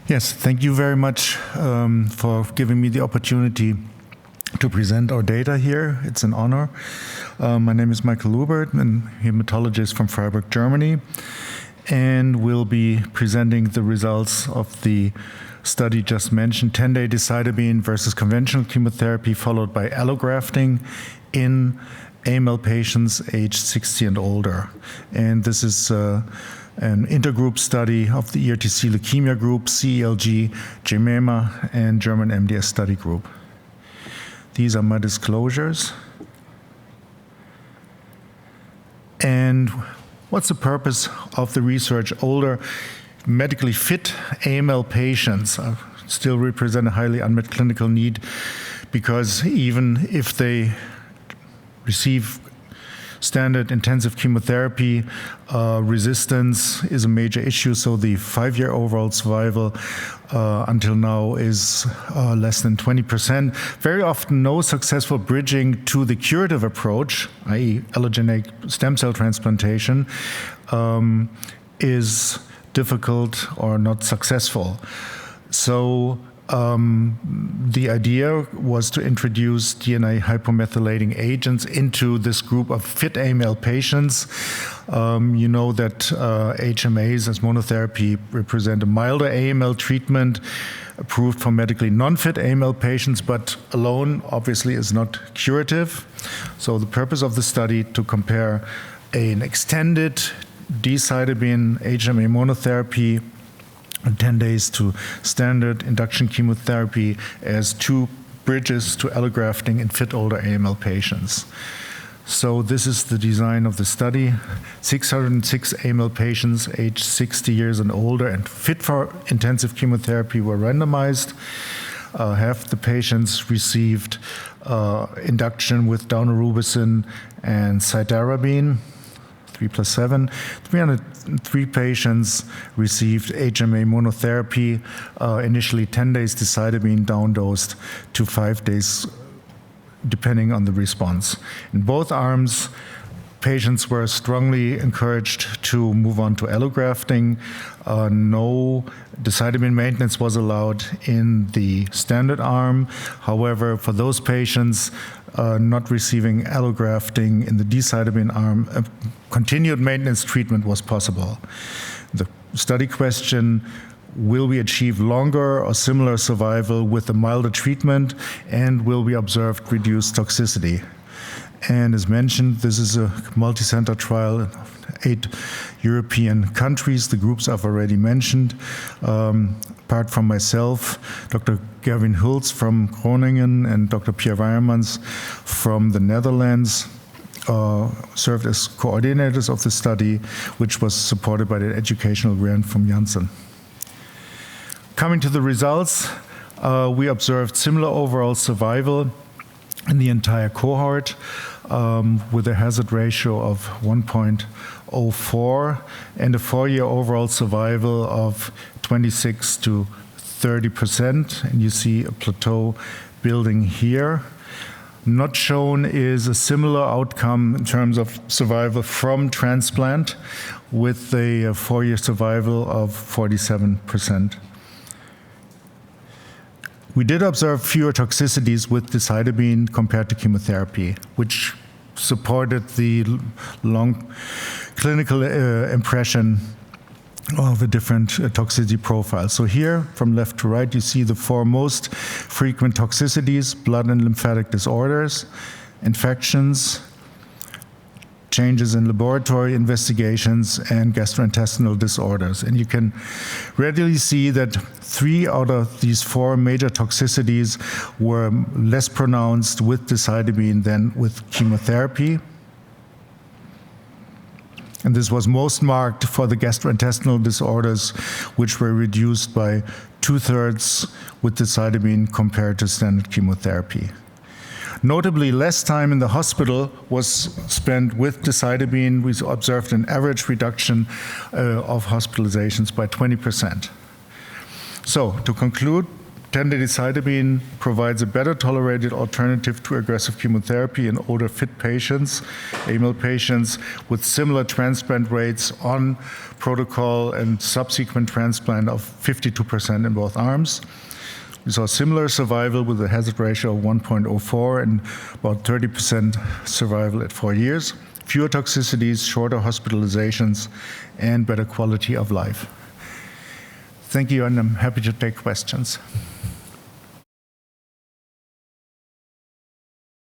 Yes, thank you very much for giving me the opportunity to present our data here. It's an honor. My name is Michael Lübbert. I'm a hematologist from Freiburg, Germany, and we'll be presenting the results of the study just mentioned, 10-day decitabine versus conventional chemotherapy followed by allografting in AML patients aged 60 and older. And this is an intergroup study of the ERTC leukemia group, CELG, JMEMA, and German MDS study group. These are my disclosures. And what's the purpose of the research? Older, medically fit AML patients still represent a highly unmet clinical need because even if they receive standard intensive chemotherapy, resistance is a major issue. So the 5-year overall survival until now is less than 20%. Very often no successful bridging to the curative approach, i.e. allogeneic stem cell transplantation, is difficult or not successful. So the idea was to introduce DNA hypomethylating agents into this group of fit AML patients. You know that HMAs as monotherapy represent a milder AML treatment approved for medically non-fit AML patients, but alone obviously is not curative. So the purpose of the study to compare an extended decitabine HMA monotherapy 10 days to standard induction chemotherapy as two bridges to allografting in fit older AML patients. So this is the design of the study. 606 AML patients aged 60 years and older and fit for intensive chemotherapy were randomized. Half the patients received induction with daunorubicin and cytarabine, 3+7. 303 patients received HMA monotherapy, initially 10 days decitabine, down-dosed to 5 days, depending on the response. In both arms, patients were strongly encouraged to move on to allografting. No decitabine maintenance was allowed in the standard arm. However, for those patients not receiving allografting in the decitabine arm, continued maintenance treatment was possible. The study question: will we achieve longer or similar survival with a milder treatment, and will we observe reduced toxicity? And as mentioned, this is a multi-center trial in 8 European countries. The groups I've already mentioned. Apart from myself, Dr. Gerwin Hulst from Groningen and Dr. Pierre Weiermans from the Netherlands served as coordinators of the study, which was supported by the educational grant from Janssen. Coming to the results, we observed similar overall survival in the entire cohort with a hazard ratio of 1.04 and a 4-year overall survival of 26 to 30%. And you see a plateau building here. Not shown is a similar outcome in terms of survival from transplant with a 4-year survival of 47%. We did observe fewer toxicities with decitabine compared to chemotherapy, which supported the long clinical impression of a different toxicity profile. So here, from left to right, you see the 4 most frequent toxicities: blood and lymphatic disorders, infections, changes in laboratory investigations, and gastrointestinal disorders. And you can readily see that 3 out of these 4 major toxicities were less pronounced with decitabine than with chemotherapy. And this was most marked for the gastrointestinal disorders, which were reduced by 2/3 with decitabine compared to standard chemotherapy. Notably, less time in the hospital was spent with decitabine. We observed an average reduction of hospitalizations by 20%. So, to conclude, Decitabine provides a better tolerated alternative to aggressive chemotherapy in older fit patients, AML patients, with similar transplant rates on protocol and subsequent transplant of 52% in both arms. We saw similar survival with a hazard ratio of 1.04 and about 30% survival at 4 years, fewer toxicities, shorter hospitalizations, and better quality of life. Thank you, and I'm happy to take questions.